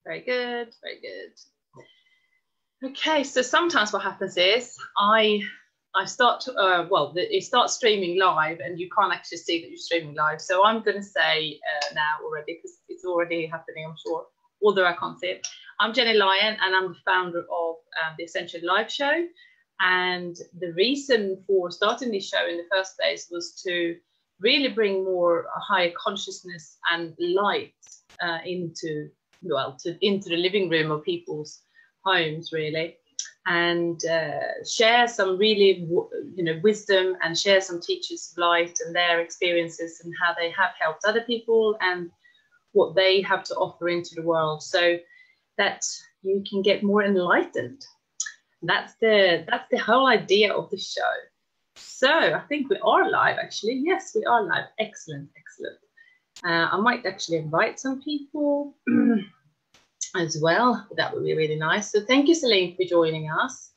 Very good, very good. Okay, so sometimes what happens is I start to, it starts streaming live and you can't actually see that you're streaming live. So I'm going to say now already, because it's already happening, I'm sure, although I can't see it. I'm Gennye Lion and I'm the founder of the Ascension live show. And the reason for starting this show in the first place was to really bring more higher consciousness and light into the living room of people's homes, really, and share some really wisdom, and share some teachers of light and their experiences and how they have helped other people and what they have to offer into the world, so that you can get more enlightened. That's the whole idea of the show. So I think we are live, actually. Yes, we are live. Excellent, excellent. I might actually invite some people as well. That would be really nice. So thank you, Selene, for joining us.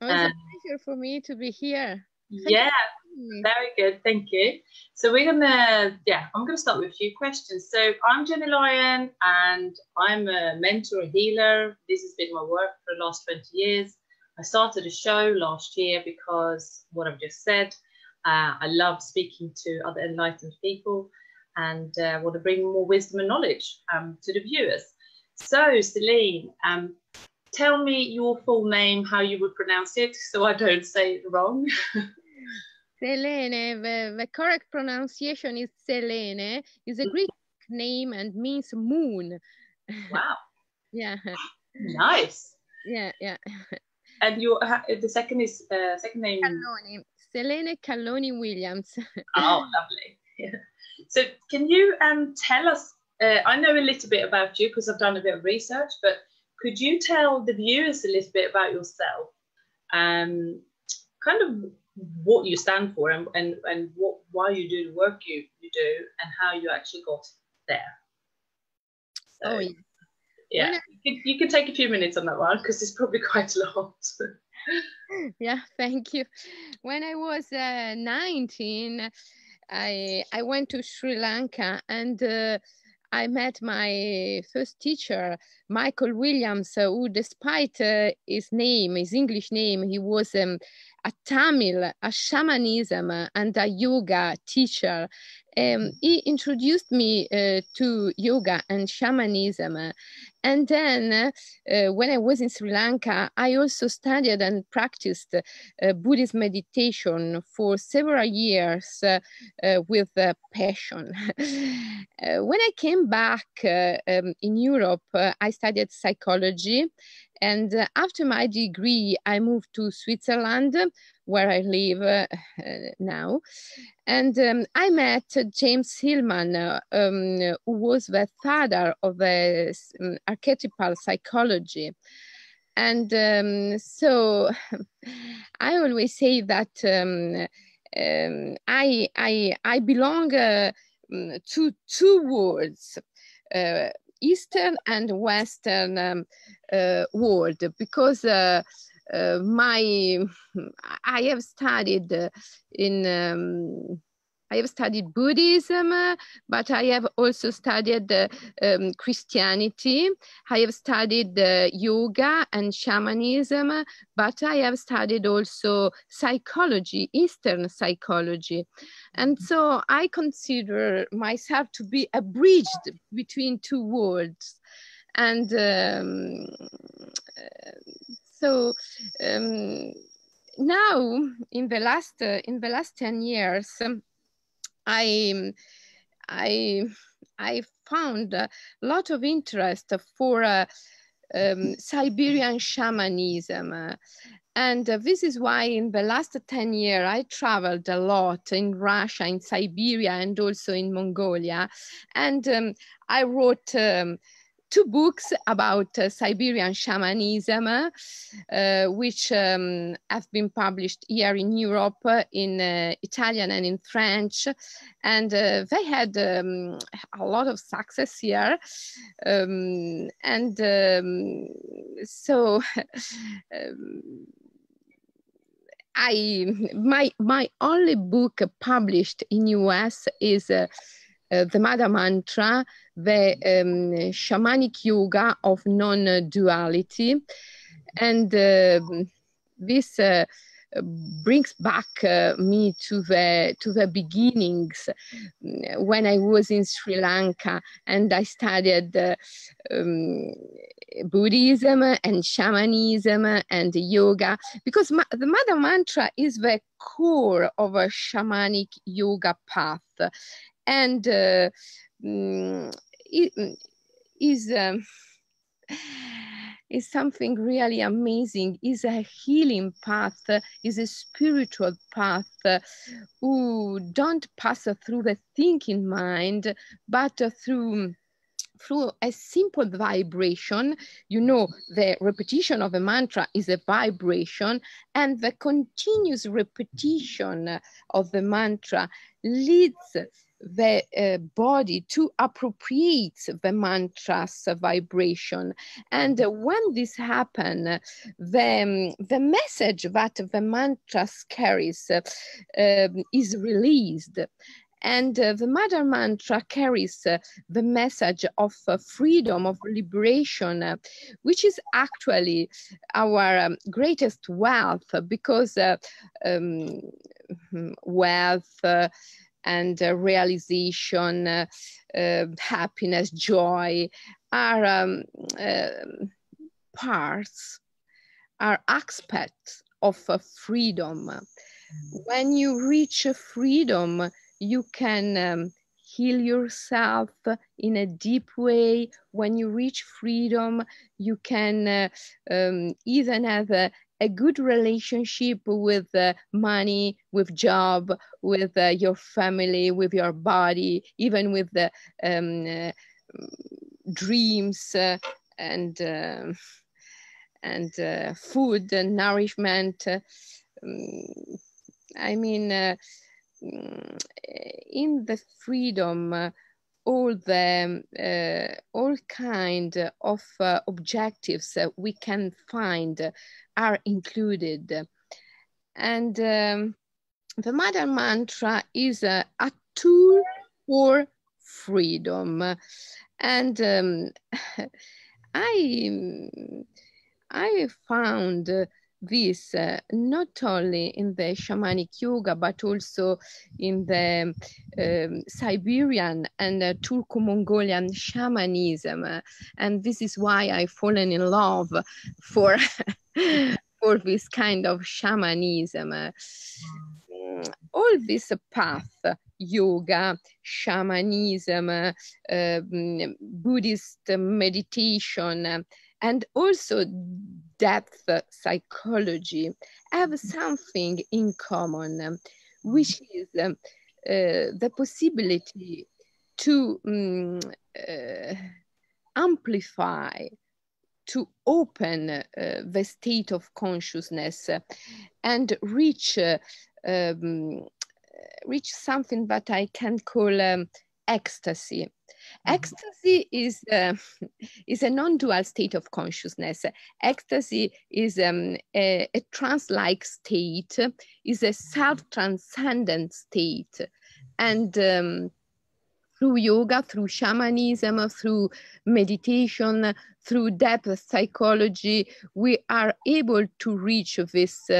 Oh, it's a pleasure for me to be here. Yeah, very good. Thank you. So I'm gonna start with a few questions. So I'm Gennye Lion and I'm a mentor, a healer. This has been my work for the last 20 years. I started a show last year because what I've just said, I love speaking to other enlightened people and want to bring more wisdom and knowledge to the viewers. So Selene, tell me your full name, how you would pronounce it, so I don't say it wrong. Selene, the correct pronunciation is Selene. It's a Greek name and means moon. Wow. Yeah. Nice. Yeah, yeah. And the second name? Calloni. Selene Calloni Williams. Oh, lovely. Yeah. So can you tell us, I know a little bit about you because I've done a bit of research, but could you tell the viewers a little bit about yourself? Kind of what you stand for and why you do the work you do and how you actually got there. So, oh, yeah. Yeah, you can take a few minutes on that one because it's probably quite a lot. Yeah, thank you. When I was 19, I went to Sri Lanka and I met my first teacher, Michael Williams, who despite his English name, he was a Tamil, a shamanism and a yoga teacher. He introduced me to yoga and shamanism. And then when I was in Sri Lanka, I also studied and practiced Buddhist meditation for several years with passion. When I came back in Europe, I studied psychology. And after my degree, I moved to Switzerland, where I live now. And I met James Hillman, who was the father of archetypal psychology. And so I always say that I belong to two worlds, Eastern and Western world, because I have studied I have studied Buddhism, but I have also studied Christianity. I have studied yoga and shamanism, but I have studied also psychology, Eastern psychology. And so I consider myself to be a bridge between two worlds. And now in the last 10 years, I found a lot of interest for Siberian shamanism. And this is why in the last 10 years, I traveled a lot in Russia, in Siberia, and also in Mongolia. And I wrote 2 books about Siberian shamanism, which have been published here in Europe in Italian and in French. And they had a lot of success here. So my only book published in US is the Mother Mantra, the Shamanic Yoga of non-duality. And this brings back me to the beginnings when I was in Sri Lanka and I studied Buddhism and shamanism and yoga, because the Mother Mantra is the core of a shamanic yoga path, and it is something really amazing, is a healing path, is a spiritual path who don't pass through the thinking mind, but through a simple vibration. You know, the repetition of a mantra is a vibration, and the continuous repetition of the mantra leads the body to appropriate the mantra's vibration. And when this happens, the message that the mantra carries is released. And the Mother Mantra carries the message of freedom, of liberation, which is actually our greatest wealth, because wealth and realization, happiness, joy are parts, are aspects of freedom. When you reach freedom, you can heal yourself in a deep way. When you reach freedom, you can even have a good relationship with money, with job, with your family, with your body, even with the dreams and food and nourishment. I mean, in the freedom, all kind of objectives we can find are included. And the Mother Mantra is a tool for freedom. And I found this not only in the shamanic yoga, but also in the Siberian and Turco-Mongolian shamanism. And this is why I've fallen in love for, for this kind of shamanism. All this path, yoga, shamanism, Buddhist meditation, and also depth psychology have something in common, which is the possibility to amplify, to open the state of consciousness and reach something that I can call ecstasy. Ecstasy is a non-dual state of consciousness. Ecstasy is a trance-like state, is a self-transcendent state. And through yoga, through shamanism, through meditation, through depth psychology, we are able to reach this,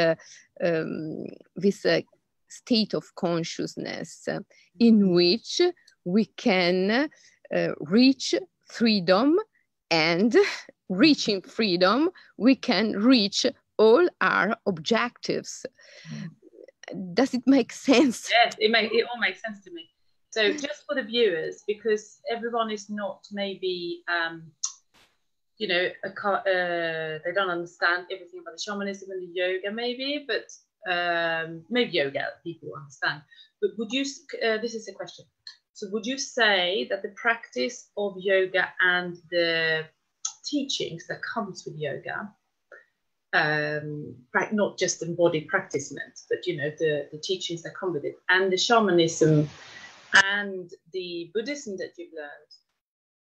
this state of consciousness in which we can reach freedom, and reaching freedom, we can reach all our objectives. Does it make sense? Yes, it all makes sense to me. So just for the viewers, because everyone is not maybe, you know, they don't understand everything about the shamanism and the yoga maybe, but maybe yoga people understand. But would you, this is a question. So would you say that the practice of yoga and the teachings that comes with yoga, not just the body practice meant, but you know, the teachings that come with it, and the shamanism and the Buddhism that you've learned,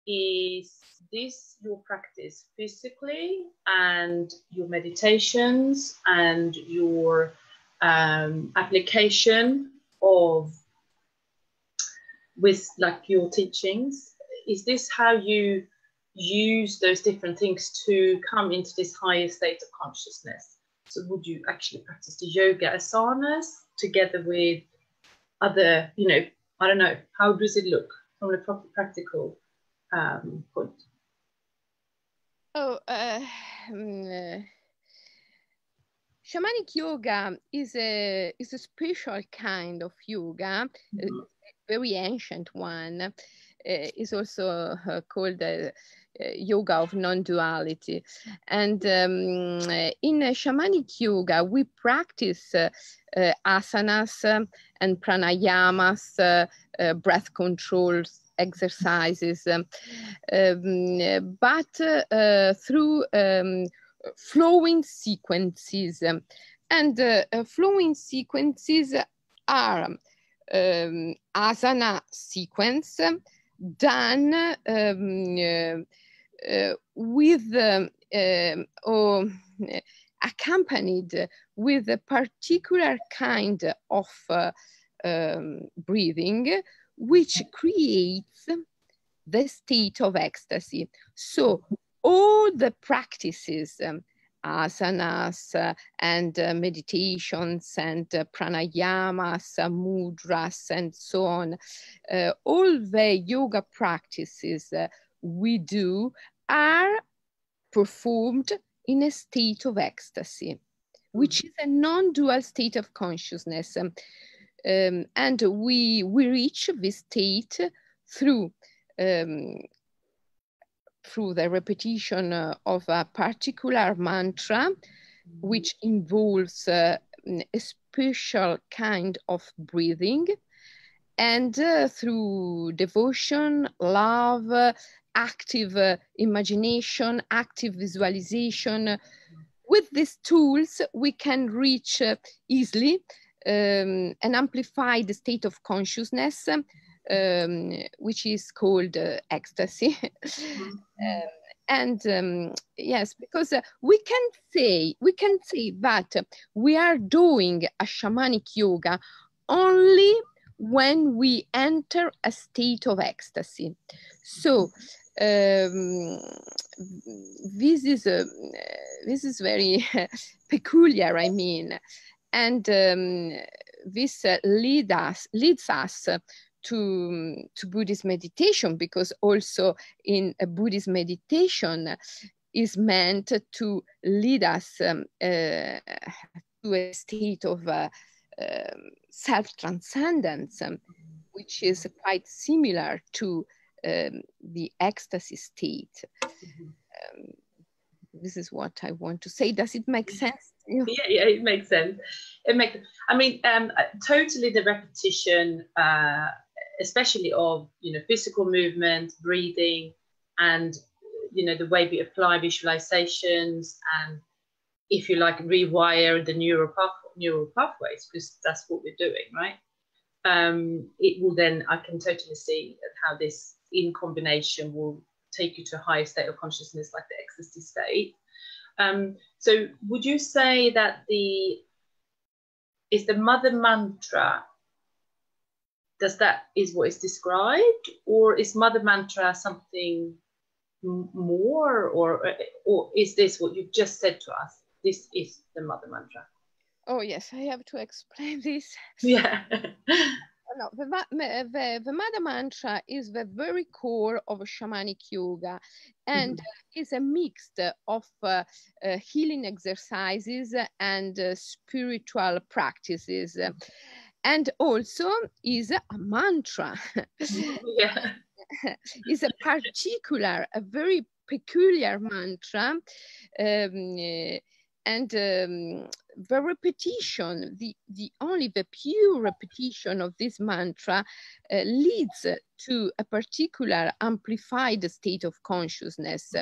is this your practice physically and your meditations and your application of with like your teachings? Is this how you use those different things to come into this higher state of consciousness? So would you actually practice the yoga asanas together with other, you know, I don't know, how does it look from a proper practical point? Oh, Shamanic yoga is a special kind of yoga, a very ancient one. Is also called yoga of non-duality. And in Shamanic yoga, we practice asanas and pranayamas, breath control exercises, but through flowing sequences. And flowing sequences are asana sequence done with or accompanied with a particular kind of breathing, which creates the state of ecstasy. So all the practices, asanas and meditations and pranayamas, mudras, and so on, all the yoga practices we do are performed in a state of ecstasy, which is a non-dual state of consciousness. And we reach this state through the repetition of a particular mantra, which involves a special kind of breathing, and through devotion, love, active imagination, active visualization. With these tools, we can reach easily an amplified state of consciousness, which is called ecstasy. Yes, because we can say that we are doing a shamanic yoga only when we enter a state of ecstasy. So this is very peculiar, I mean, and this leads us to Buddhist meditation, because also in a Buddhist meditation is meant to lead us to a state of self-transcendence, which is quite similar to the ecstasy state. This is what I want to say. Does it make sense? Yeah, it makes sense. I mean, totally the repetition, especially of, you know, physical movement, breathing, and, you know, the way we apply visualizations, and, if you like, rewire the neural pathways, because that's what we're doing, right? It will then, I can totally see how this in combination will take you to a higher state of consciousness, like the ecstasy state. So would you say that is the mother mantra, is what is described, or is mother mantra something more, or is this what you've just said to us? This is the mother mantra. Oh yes, I have to explain this. Yeah. No, the mother mantra is the very core of shamanic yoga, and is a mix of healing exercises and spiritual practices, and also is a mantra. Yeah. Is a very peculiar mantra, and the repetition, the pure repetition of this mantra leads to a particular amplified state of consciousness,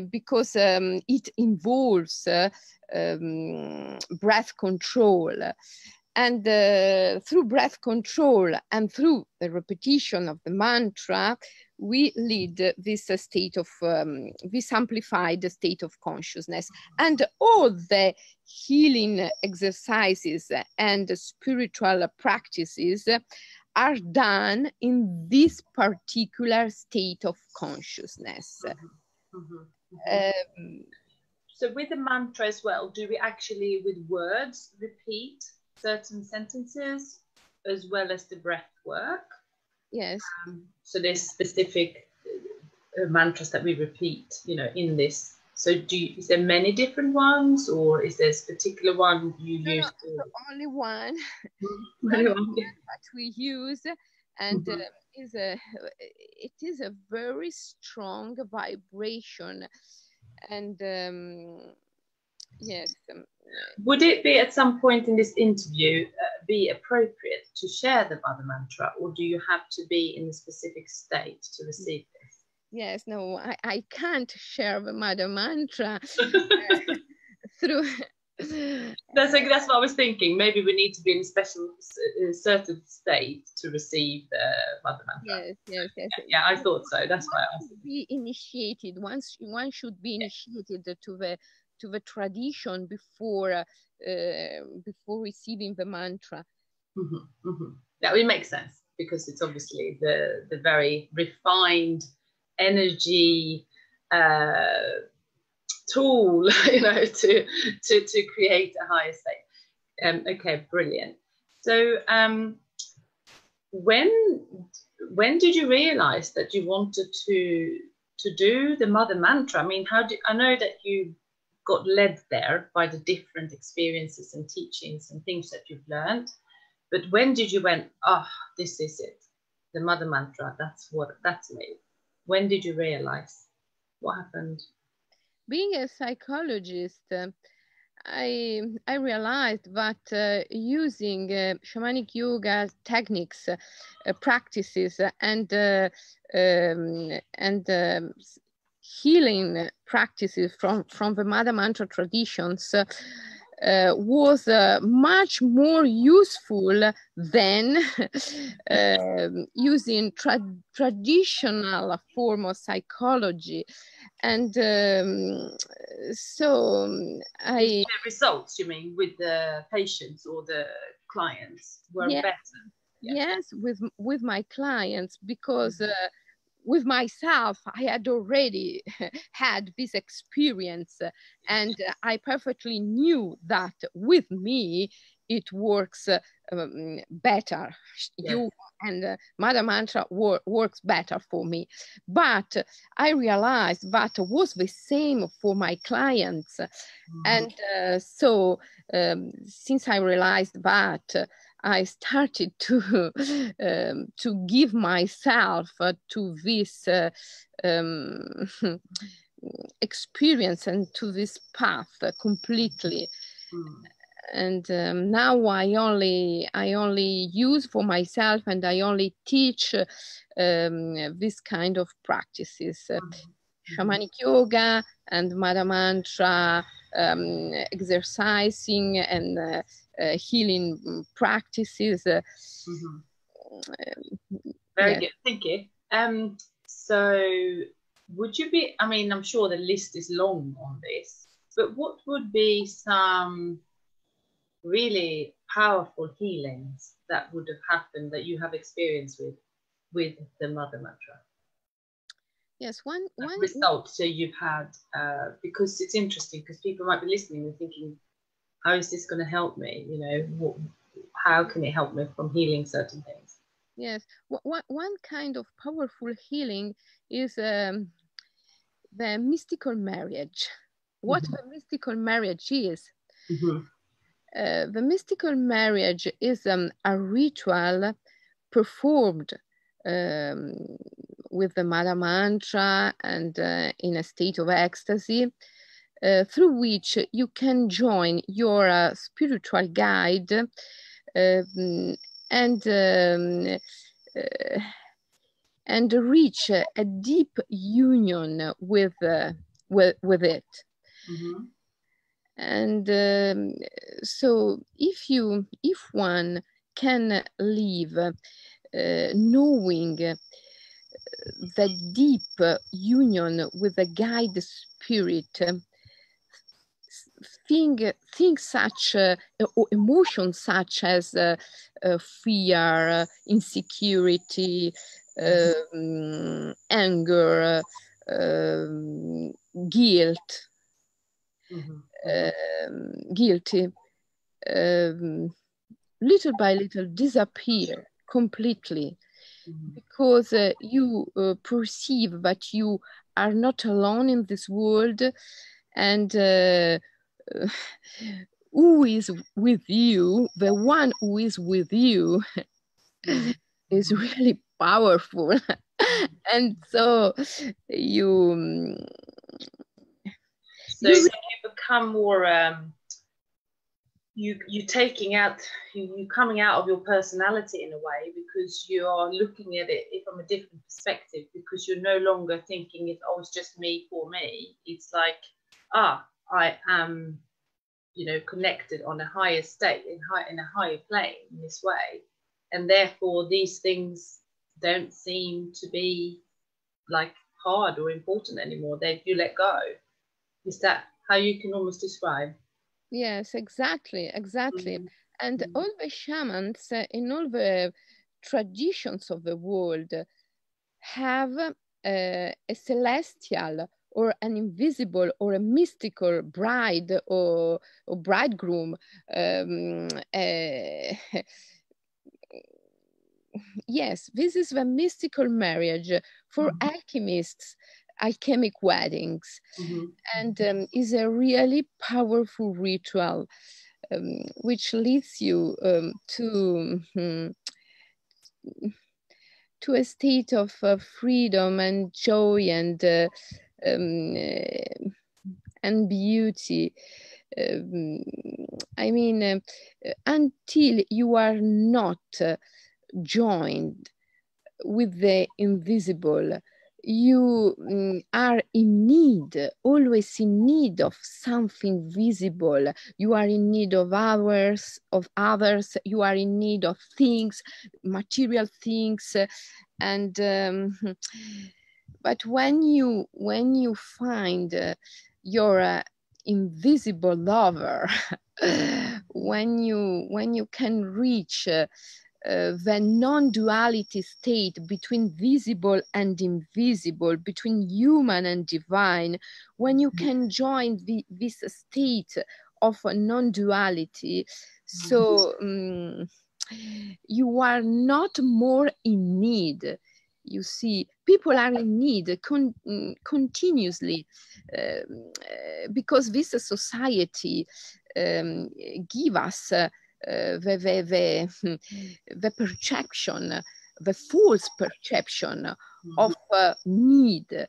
because it involves breath control. And through breath control and through the repetition of the mantra, we lead this state of, this amplified state of consciousness. And all the healing exercises and spiritual practices are done in this particular state of consciousness. So with the mantra as well, do we actually with words repeat certain sentences as well as the breath work? Yes. So there's specific mantras that we repeat, you know, in this. So is there many different ones, or is there a particular one you use? No, only one. Only one that we use, and it is a very strong vibration, and yes. Would it be at some point in this interview be appropriate to share the Mother Mantra, or do you have to be in a specific state to receive this? Yes, no, I can't share the Mother Mantra through. That's what I was thinking. Maybe we need to be in a certain state to receive the Mother Mantra. Yes. Yeah, I thought so. That's why I asked. Be initiated. One should be initiated to the tradition before receiving the mantra. That would make sense, because it's obviously the very refined energy tool, you know, to create a higher state. Okay, brilliant. So when did you realize that you wanted to do the Mother Mantra? I mean, I know that you got led there by the different experiences and teachings and things that you've learned, but when did you went, this is it, the Mother Mantra, that's me? When did you realize? What happened? Being a psychologist, I realized that using shamanic yoga techniques, practices, and healing practices from the Mother Mantra traditions was much more useful than using traditional form of psychology. And so the results, you mean, with the patients or the clients were better? Yes, with my clients, because with myself, I had already had this experience, and I perfectly knew that with me, it works better. You and Mother Mantra works better for me. But I realized that was the same for my clients. And so since I realized that, I started to give myself to this experience and to this path completely. And now I only use for myself, and I only teach this kind of practices, shamanic yoga and Mother Mantra, exercising and healing practices. Very good, thank you. So would you be, I mean, I'm sure the list is long on this, but what would be some really powerful healings that would have happened that you have experience with the Mother Mantra? Yes, one result so you've had, because it's interesting, because people might be listening and thinking, how is this going to help me? You know, how can it help me from healing certain things? Yes, one kind of powerful healing is the mystical marriage. What the mystical marriage is? The mystical marriage is a ritual performed with the Mother Mantra and in a state of ecstasy, through which you can join your spiritual guide and reach a deep union with it. And so if one can live knowing the deep union with the guide spirit things such or emotions such as fear, insecurity, anger, guilt, guilty, little by little disappear completely, because you perceive that you are not alone in this world, and who is with you, the one who is with you, is really powerful. And so you become more you taking out, you coming out of your personality in a way, because you are looking at it from a different perspective, because you're no longer thinking it's just me for me. It's like, I am, connected on a higher state, in a higher plane in this way, and therefore these things don't seem to be like hard or important anymore. You let go. Is that how you can almost describe? Yes, exactly. And all the shamans in all the traditions of the world have a celestial or an invisible or a mystical bride or bridegroom. Yes, this is the mystical marriage for alchemists, alchemic weddings, and is a really powerful ritual, which leads you to a state of freedom and joy and beauty. I mean, until you are not joined with the invisible, you are in need, always in need of something visible. You are in need of others. You are in need of things, material things, and but when you find your invisible lover, when you can reach the non-duality state between visible and invisible, between human and divine, when you can join this state of non-duality, so you are not more in need. You see, people are in need continuously, because this society give us the perception, the false perception of need.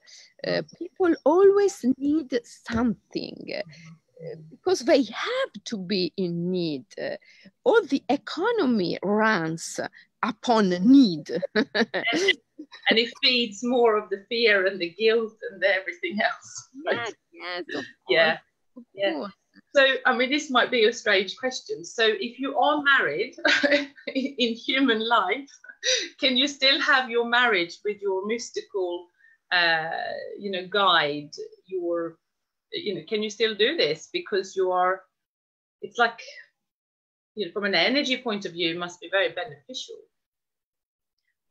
People always need something, because they have to be in need. All the economy runs upon need. And it feeds more of the fear and the guilt and everything else. Right? Yes, of course. Of course. So, I mean, this might be a strange question. So, if you are married in human life, can you still have your marriage with your mystical, guide? Can you still do this? Because it's like, from an energy point of view, it must be very beneficial.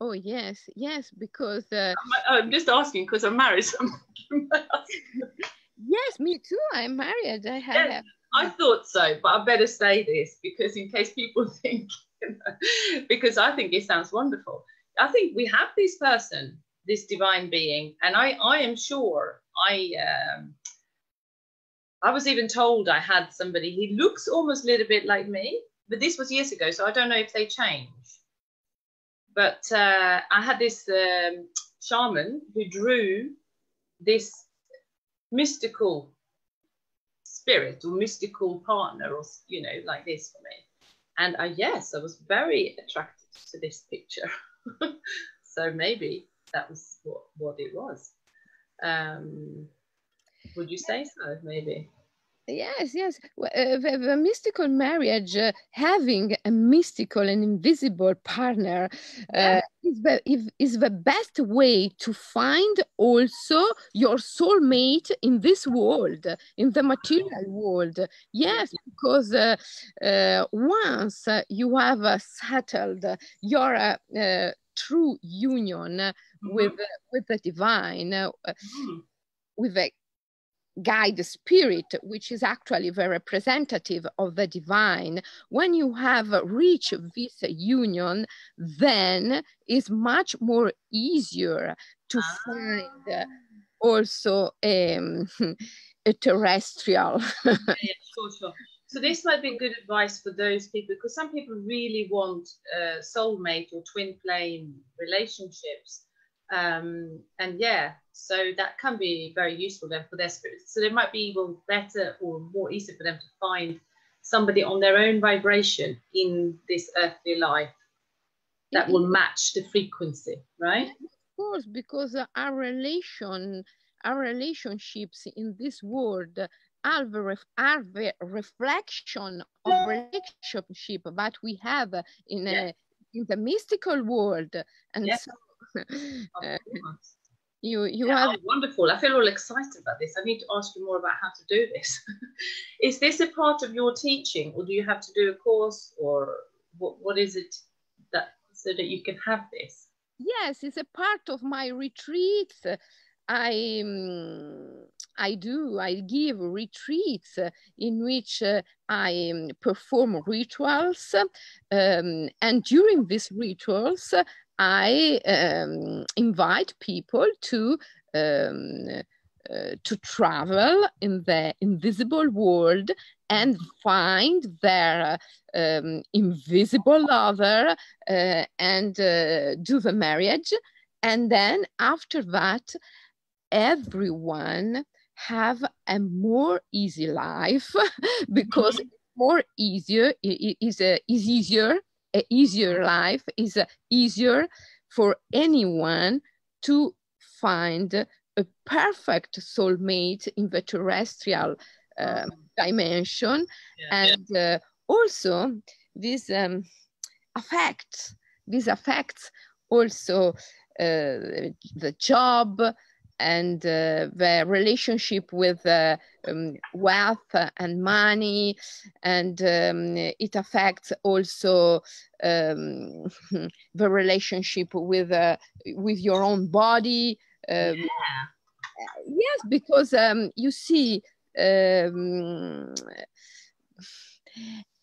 Oh, yes, because... I'm just asking because I'm married. So yes, me too. I'm married. I thought so, but I better say this, because in case people think, because I think it sounds wonderful. I think we have this person, this divine being, and I am sure I was even told I had somebody, he looks almost a little bit like me, but this was years ago, so I don't know if they change. But I had this shaman who drew this mystical spirit or mystical partner, or like this for me. And I was very attracted to this picture. So maybe that was what it was. Would you say so? Maybe. Yes, yes. The mystical marriage, having a mystical and invisible partner, is the best way to find also your soulmate in this world, in the material world. Yes, because once you have settled your true union with the divine, with a guide spirit, which is actually the representative of the divine, when you have reached this union, then it's much more easier to find also a terrestrial. Yeah, sure. So this might be good advice for those people, because some people really want soulmate or twin flame relationships. And yeah, so that can be very useful then for their spirits. So it might be even better or more easy for them to find somebody on their own vibration in this earthly life that will match the frequency, right? Of course, because our relationships in this world are the reflection of relationship that we have in the mystical world, and so you have wonderful. I feel all excited about this. I need to ask you more about how to do this. Is this a part of your teaching, or do you have to do a course, or what is it that so that you can have this? Yes, it's a part of my retreats. I give retreats in which I perform rituals, and during these rituals I invite people to travel in the invisible world and find their invisible lover and do the marriage. And then after that, everyone have a more easy life because more easier is easier. A easier life is easier for anyone to find a perfect soulmate in the terrestrial dimension. And also this affects also the job and the relationship with wealth and money, and it affects also the relationship with your own body. Yes, because you see,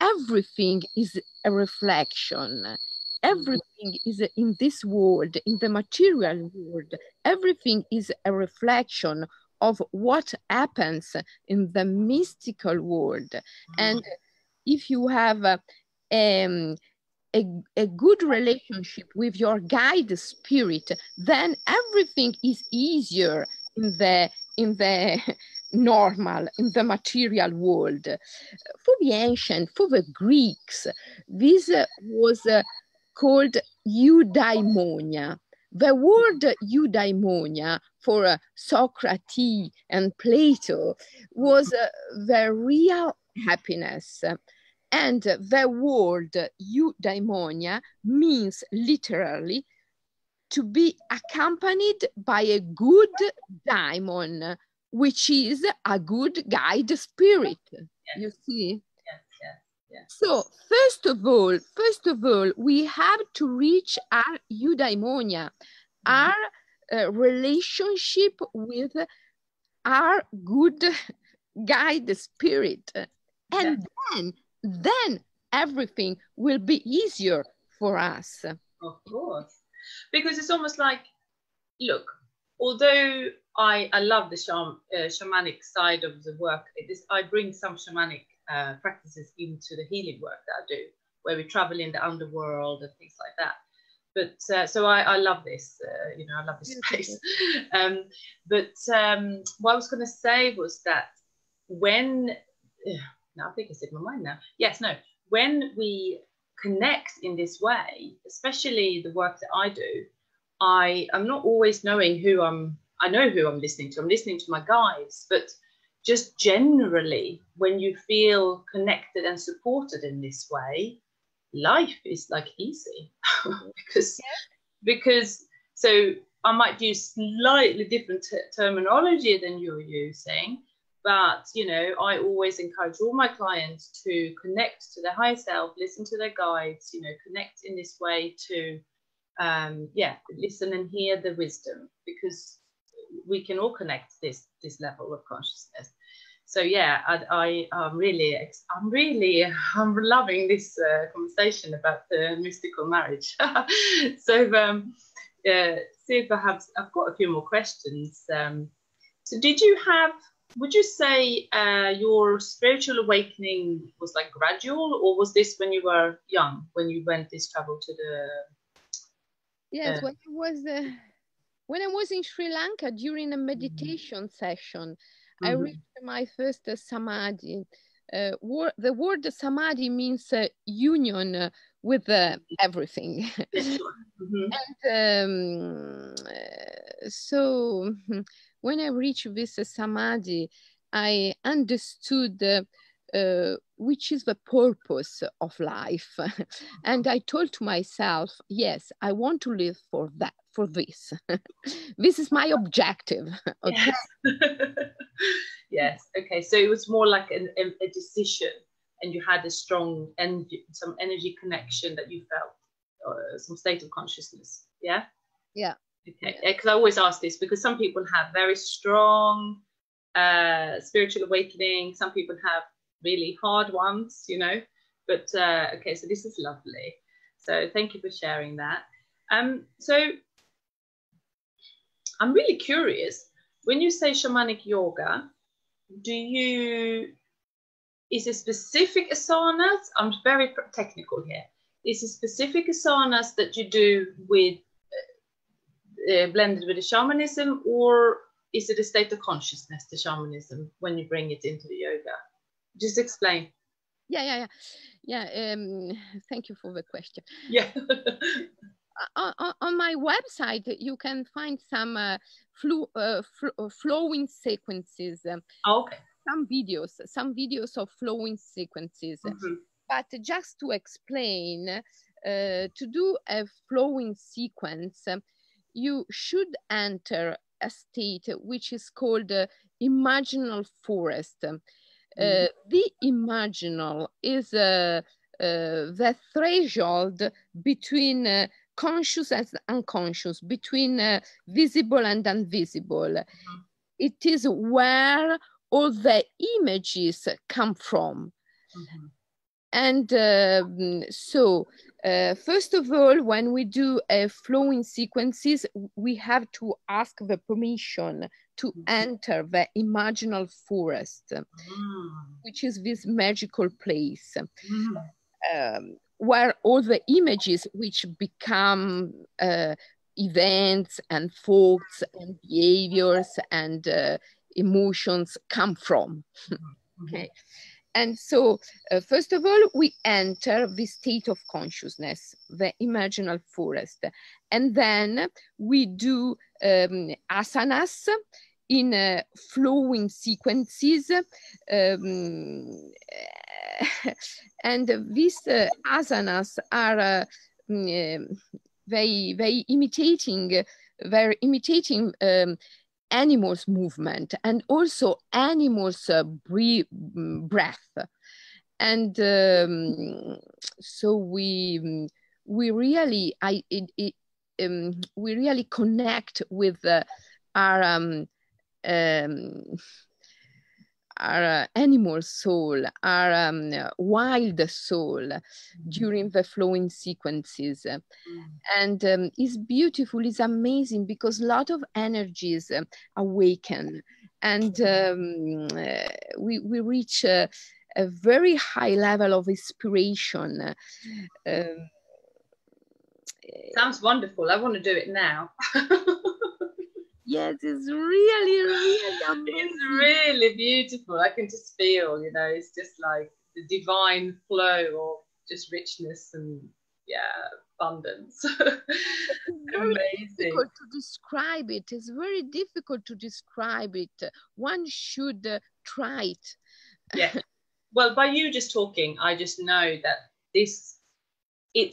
everything is a reflection. Everything is in this world, in the material world. Everything is a reflection of what happens in the mystical world. And if you have a good relationship with your guide spirit, then everything is easier in the normal, in the material world. For the ancient, for the Greeks, this was called eudaimonia. The word eudaimonia for Socrates and Plato was the real happiness. And the word eudaimonia means literally to be accompanied by a good daimon, which is a good guide spirit. You see? Yes. So first of all, we have to reach our eudaimonia, our relationship with our good guide spirit, and then everything will be easier for us. Of course, because it's almost like, look, although I love the shamanic side of the work, I bring some shamanic practices into the healing work that I do, where we travel in the underworld and things like that. But so I love this, I love this space. But what I was going to say was that when, now I think I said my mind now. Yes, no, when we connect in this way, especially the work that I do, I'm not always knowing I know who I'm listening to. I'm listening to my guides, but just generally, when you feel connected and supported in this way, life is like easy. because so I might use slightly different terminology than you're using, but you know, I always encourage all my clients to connect to their higher self, listen to their guides, you know, connect in this way to listen and hear the wisdom, because we can all connect this level of consciousness. So yeah, I'm loving this conversation about the mystical marriage. So see if I've got a few more questions. So would you say your spiritual awakening was like gradual, or was this when you were young, when you went this travel to the Yes, when I was in Sri Lanka during a meditation session, I reached my first samadhi. The word samadhi means union with everything. And so when I reached this samadhi, I understood which is the purpose of life. And I told to myself, yes, I want to live for this. This is my objective. Okay. Yes. Yes. Okay. So it was more like a decision, and you had a strong some energy connection that you felt, some state of consciousness. Yeah. Yeah. Okay. Because I always ask this because some people have very strong spiritual awakening. Some people have really hard ones, you know. But okay, so this is lovely. So thank you for sharing that. So I'm really curious. When you say shamanic yoga, is it specific asanas? I'm very technical here. Is it specific asanas that you do with blended with the shamanism, or is it a state of consciousness, the shamanism, when you bring it into the yoga? Just explain. Yeah. Thank you for the question. Yeah. On my website, you can find some flowing sequences. Okay. Some videos of flowing sequences. But just to explain, to do a flowing sequence, you should enter a state which is called imaginal forest. The imaginal is the threshold between conscious and unconscious, between visible and invisible. It is where all the images come from. And so first of all, when we do flowing sequences, we have to ask the permission to enter the imaginal forest, which is this magical place where all the images which become events and thoughts and behaviors and emotions come from. Okay. And so, first of all, we enter the state of consciousness, the imaginal forest. And then we do asanas in flowing sequences. And these asanas are very imitating animals' movement and also animals' breath. And so we really connect with our animal soul, our wild soul during the flowing sequences. And it's beautiful, it's amazing, because a lot of energies awaken, and we reach a very high level of inspiration. Sounds wonderful. I want to do it now. Yes, it's really amazing. It's really beautiful. I can just feel, you know, it's just like the divine flow of just richness and abundance. Amazing. Difficult to describe it. It's very difficult to describe it. One should try it. Yeah. Well, by you just talking, I just know that it's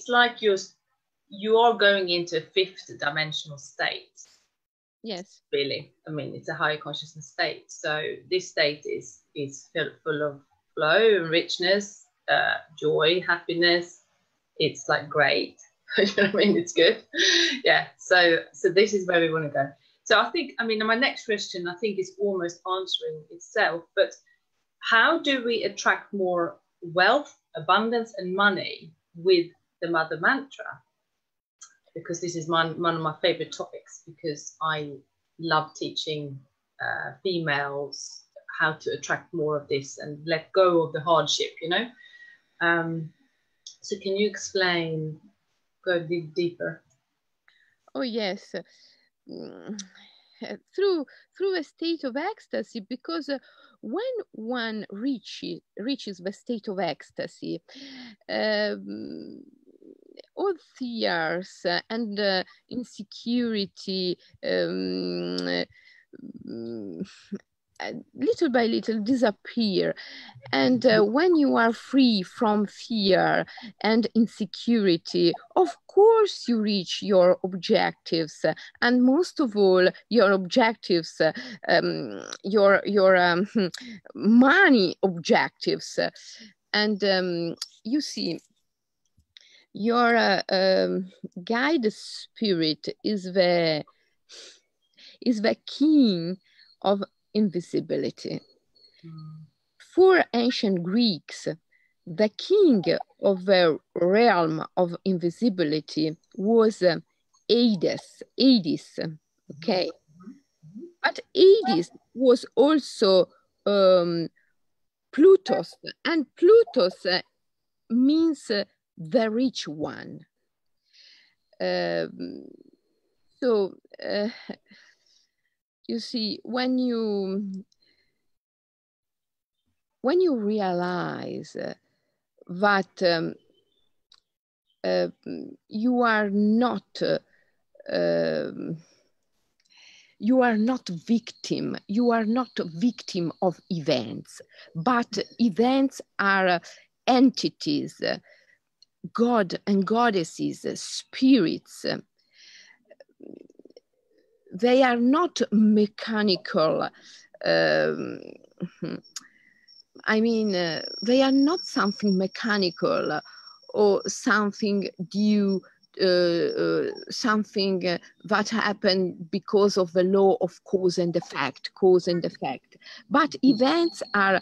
like you are going into a fifth dimensional state. Yes. Really. I mean, it's a higher consciousness state. So this state is full of flow and richness, joy, happiness. It's like great. You know what I mean? It's good. Yeah. So this is where we want to go. So I think, I mean, my next question, I think, is almost answering itself, but how do we attract more wealth, abundance, and money with the Mother Mantra? Because this is one of my favorite topics, because I love teaching females how to attract more of this and let go of the hardship, you know. So can you explain, go deeper? Oh, yes. Through a state of ecstasy, because when one reaches the state of ecstasy, all fears and insecurity little by little disappear. And when you are free from fear and insecurity, of course you reach your objectives, and most of all your objectives, your money objectives. And you see, your guide spirit is the king of invisibility. For ancient Greeks, the king of the realm of invisibility was Hades, okay? But Hades was also Plutus, and Plutus means the rich one. So you see, when you realize that you are not victim of events, but events are entities, God and goddesses, spirits. They are not mechanical. I mean, they are not something mechanical or something due, something that happened because of the law of cause and effect. But events are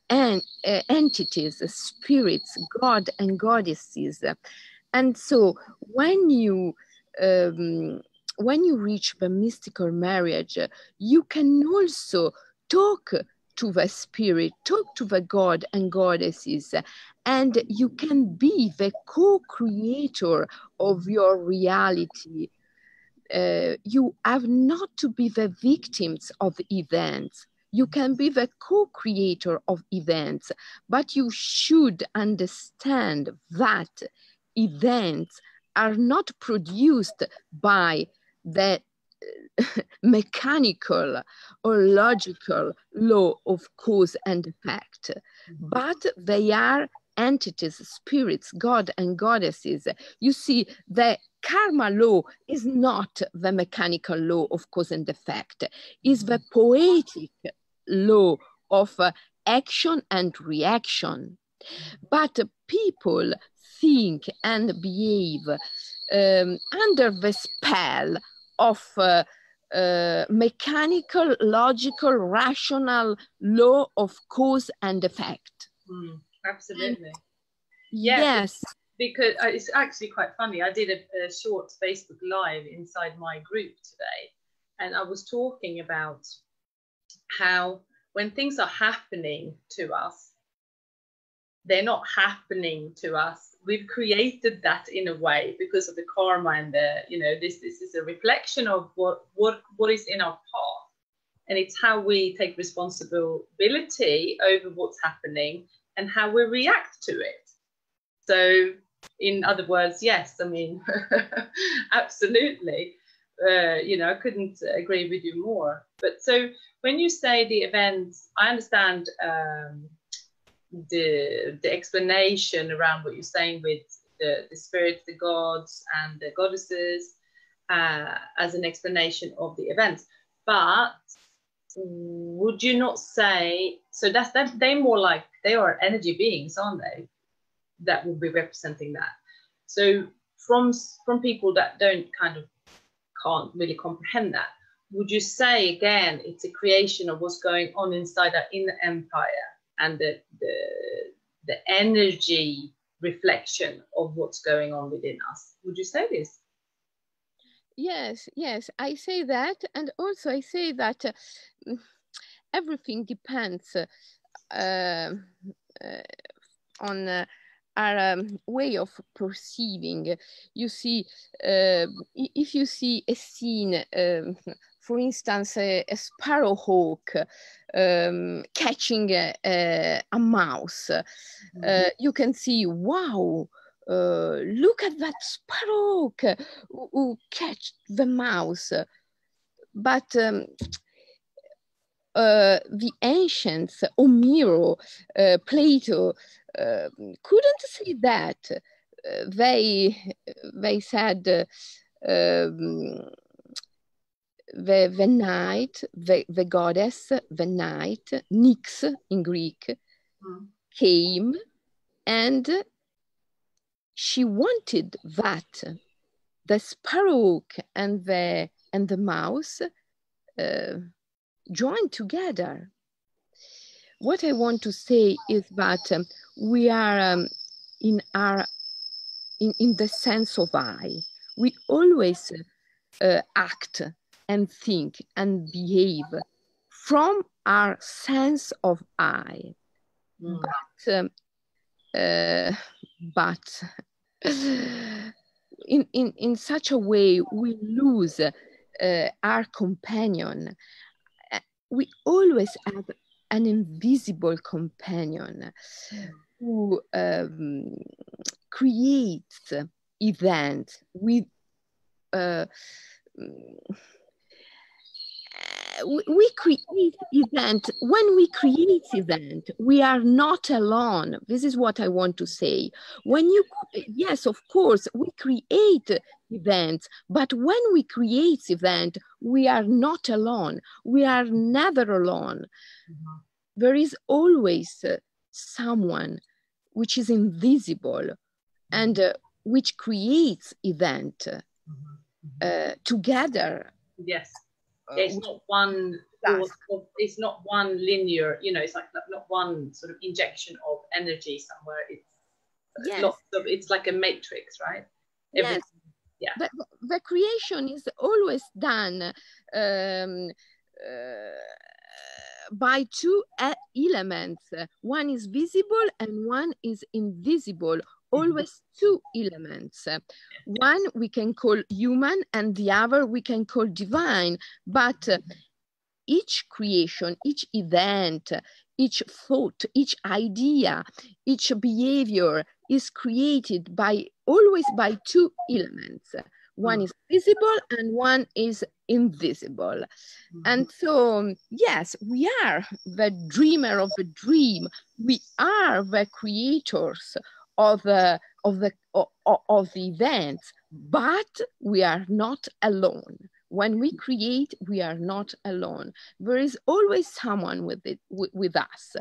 entities, spirits, God and goddesses. And so when you reach the mystical marriage, you can also talk to the spirit, talk to the God and goddesses, and you can be the co-creator of your reality. You have not to be the victims of events. You can be the co-creator of events, but you should understand that events are not produced by the mechanical or logical law of cause and effect, but they are entities, spirits, God and goddesses. You see, the karma law is not the mechanical law of cause and effect, is the poetic law of action and reaction. But people think and behave under the spell of mechanical, logical, rational law of cause and effect. Absolutely. And yes. Because it's actually quite funny. I did a short Facebook Live inside my group today, and I was talking about how when things are happening to us, they're not happening to us. We've created that in a way because of the karma and the, you know, this is a reflection of what is in our path, and it's how we take responsibility over what's happening and how we react to it. So in other words, yes, I mean, absolutely, you know, I couldn't agree with you more. But so when you say the events, I understand the explanation around what you're saying with the spirits, the gods, and the goddesses as an explanation of the events. But would you not say, so that's they're more like, they are energy beings, aren't they? That will be representing that. So from people that can't really comprehend that, would you say again it's a creation of what's going on inside our inner empire and the energy reflection of what's going on within us? Would you say this? Yes, I say that, and also I say that everything depends on our way of perceiving. You see, if you see a scene, for instance, a sparrowhawk catching a mouse, you can see, wow, look at that sparrowhawk who catch the mouse. But the ancients, Homero, Plato, couldn't see that. They said the night, the goddess, the night, Nyx in Greek, came, and she wanted that the sparrowhawk and the mouse join together. What I want to say is that we are in the sense of I. We always act and think and behave from our sense of I. But in such a way we lose our companion. We always have an invisible companion who creates events with we create event. When we create event, we are not alone. This is what I want to say. Yes, of course, we create events, but when we create event, we are not alone. We are never alone. There is always someone which is invisible and which creates event together. Yes. It's not one. It's not one linear. It's like not one sort of injection of energy somewhere. It's lots of. It's like a matrix, right? Yes. Yeah. The creation is always done by two elements. One is visible and one is invisible. Always two elements. One we can call human and the other we can call divine. But each creation, each event, each thought, each idea, each behavior is created always by two elements. One is visible and one is invisible. And so, yes, we are the dreamer of a dream. We are the creators of the events, but we are not alone. When we create, we are not alone. There is always someone with us.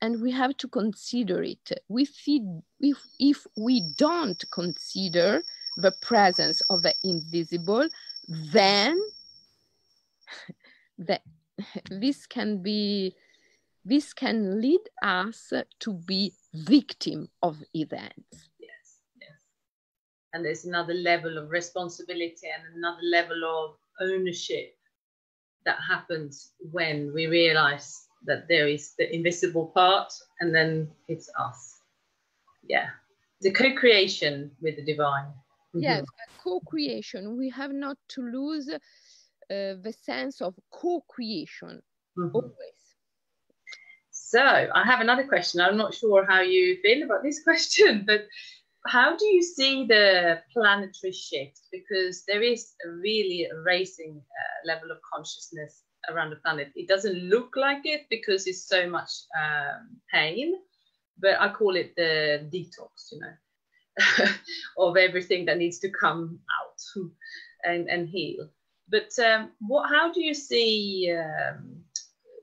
And we have to consider it. If we don't consider the presence of the invisible, then this can lead us to be victim of events. Yes. And there's another level of responsibility and another level of ownership that happens when we realize that there is the invisible part and then it's us. Yeah. The co-creation with the divine. Yes, co-creation. We have not to lose the sense of co-creation always. So I have another question. I'm not sure how you feel about this question, but how do you see the planetary shift? Because there is a really raising level of consciousness around the planet. It doesn't look like it because it's so much pain, but I call it the detox, you know, of everything that needs to come out and heal. But how do you see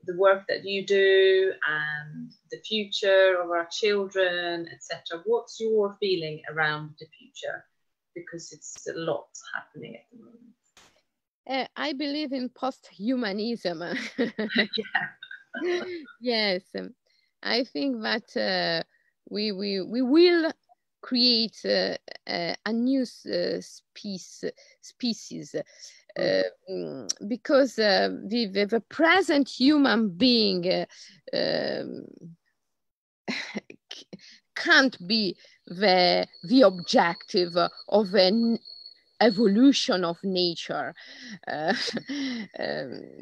the work that you do and the future of our children, etc.? What's your feeling around the future? Because it's a lot happening at the moment. I believe in post-humanism. Yeah. Yes, I think that we will create a new species because the present human being can't be the objective of an evolution of nature.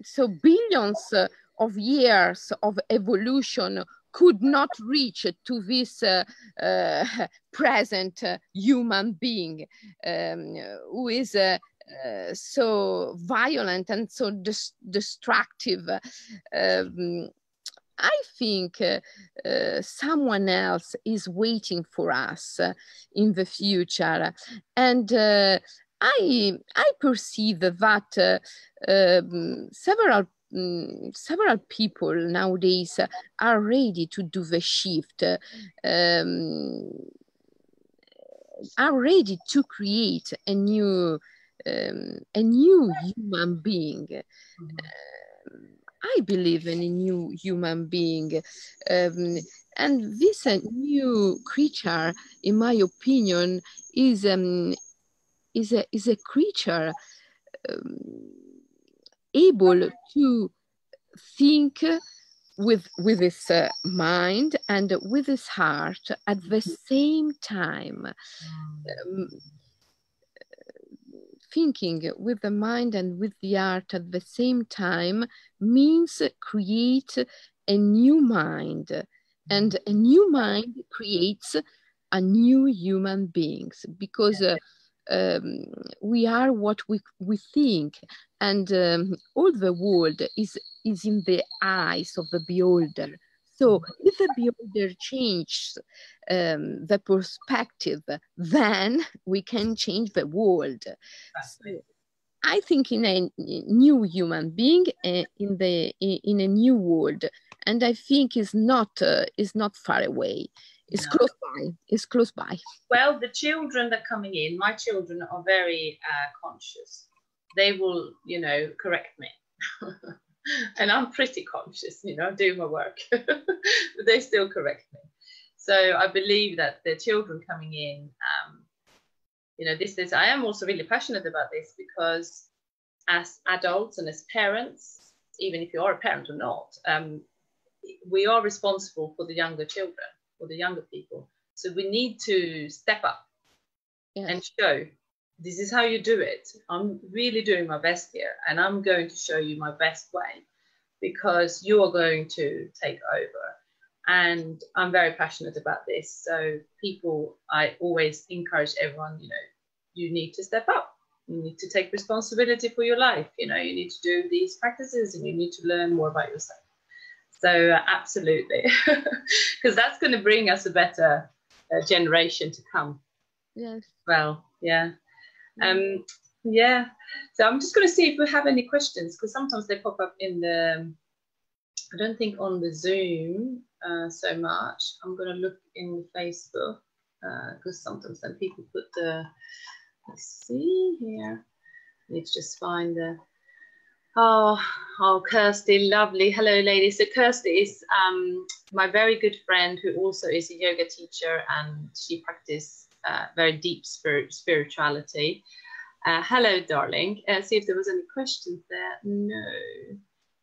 So billions of years of evolution could not reach to this present human being who is so violent and so destructive. I think someone else is waiting for us in the future, and I perceive that several people nowadays are ready to do the shift, are ready to create a new human being. I believe in a new human being, and this new creature, in my opinion, is a creature able to think with his mind and with his heart at the same time. Thinking with the mind and with the heart at the same time means create a new mind, and a new mind creates a new human beings, because we are what we think, and all the world is in the eyes of the beholder. So if the beholder changes the perspective, then we can change the world. So I think in a new human being, in a new world, and I think is not far away. It's close by. It's close by. Well, the children that are coming in, my children are very conscious. They will, you know, correct me. And I'm pretty conscious, you know, do my work, but they still correct me. So I believe that the children coming in, you know, I am also really passionate about this, because as adults and as parents, even if you are a parent or not, we are responsible for the younger children, for the younger people. So we need to step up and show, this is how you do it. I'm really doing my best here, and I'm going to show you my best way, because you are going to take over. And I'm very passionate about this. So I always encourage everyone, you know, you need to step up. You need to take responsibility for your life. You know, you need to do these practices, and you need to learn more about yourself. So absolutely, because that's going to bring us a better generation to come. Yes. Well, yeah. Yeah. So I'm just going to see if we have any questions, because sometimes they pop up in the, I don't think on the Zoom so much. I'm going to look in the Facebook, because sometimes then people put the, let's see here. I need to just find the, oh, Kirsty, lovely. Hello, ladies. So Kirsty is my very good friend, who also is a yoga teacher, and she practices very deep spirituality. Hello, darling. See if there was any questions there. No,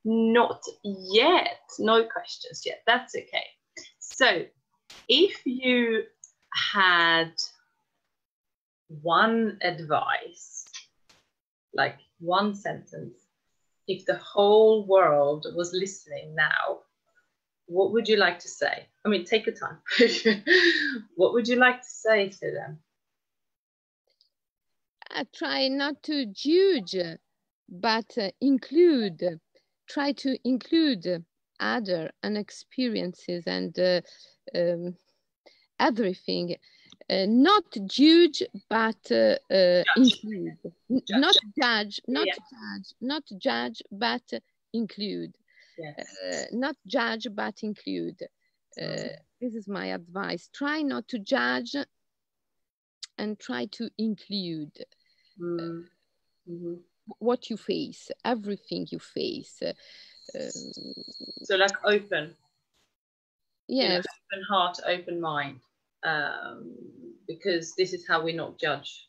not yet. No questions yet. That's okay. So if you had one advice, like one sentence, if the whole world was listening now, what would you like to say? I mean, take your time. What would you like to say to them? I try not to judge, but include. Try to include other and experiences and everything. Not judge, but include. Not judge, not judge, but include. Yes. Not judge, but include. This is my advice. Try not to judge and try to include what you face, everything you face. So like open. Yes. You know, open heart, open mind. Because this is how we not judge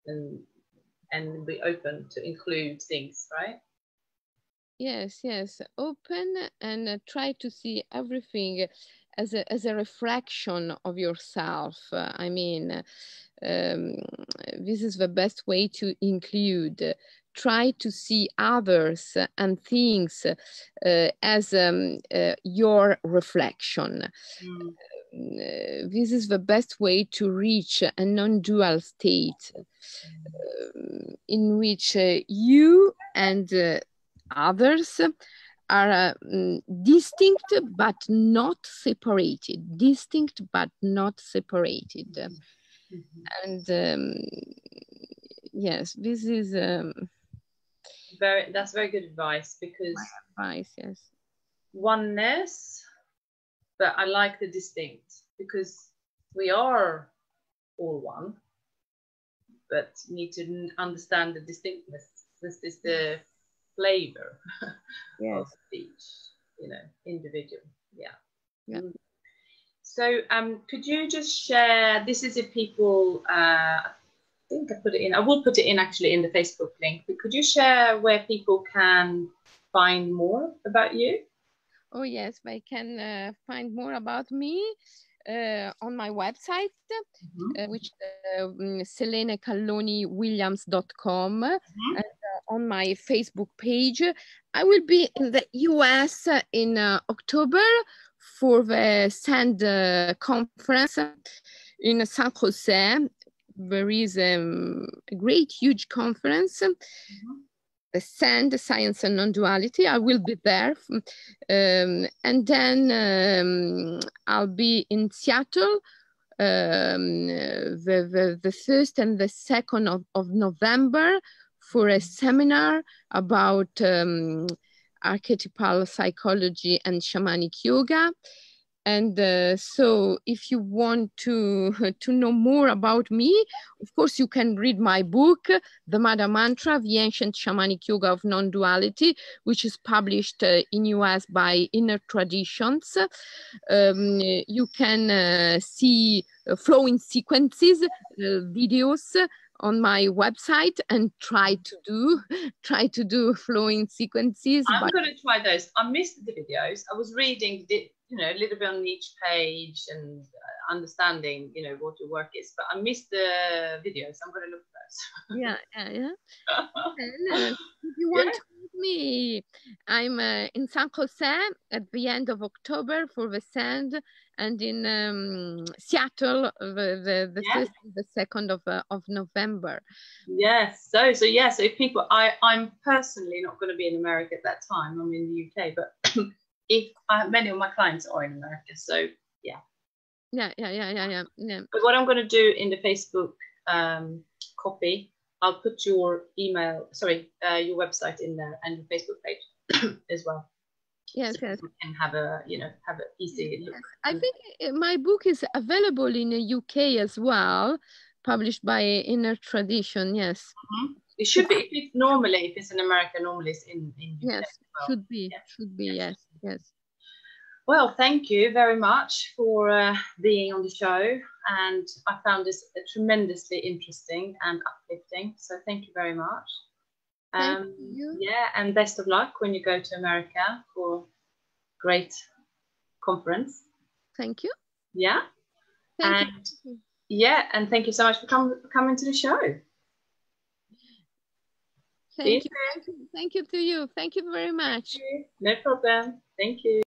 and be open to include things, right? Yes, yes. Open and try to see everything as a reflection of yourself. I mean, this is the best way to include. Try to see others and things as your reflection. This is the best way to reach a non-dual state in which you and others are distinct but not separated. Distinct but not separated. And yes, this is that's very good advice, because yes, oneness, but I like the distinct, because we are all one, but need to understand the distinctness. This is the flavor of each, you know, individual. Yeah. So could you just share, this is if people I think I put it in, I will put it in actually in the Facebook link, but could you share where people can find more about you? Oh yes, they can find more about me on my website, which is Selene Calloni Williams.com, and on my Facebook page. I will be in the US in October for the SAND conference in San Jose. There is a great, huge conference. The SAND, Science and Non-Duality. I will be there. And then I'll be in Seattle the 1st and the 2nd of November for a seminar about archetypal psychology and shamanic yoga. And so if you want to know more about me, of course, you can read my book, The Mother Mantra, The Ancient Shamanic Yoga of Non-Duality, which is published in US by Inner Traditions. You can see flowing sequences, videos on my website, and try to do flowing sequences. I'm going to try those. I missed the videos. I was reading, you know, a little bit on each page and understanding, you know, what your work is, but I missed the videos. I'm going to look for those. Yeah. And, if you want to meet me, I'm in San Jose at the end of October for the SAND, and in Seattle the 1st and the 2nd of November. Yes. So if people, I'm personally not going to be in America at that time. I'm in the UK, but if many of my clients are in America, so yeah. But what I'm going to do in the Facebook copy, I'll put your email, your website in there and your Facebook page as well. Yes, so people can have an easy look. I think my book is available in the UK as well, published by Inner Tradition. Yes. It should be. If it's in America, normally it's in UK. Yes, as well. should be. Yes. Well, thank you very much for being on the show, and I found this tremendously interesting and uplifting. So thank you very much. Thank you. Yeah, and best of luck when you go to America for great conference. Thank you. Yeah. Thank you. Yeah, and thank you so much for coming to the show. Thank you to you. Thank you very much. No problem. Thank you.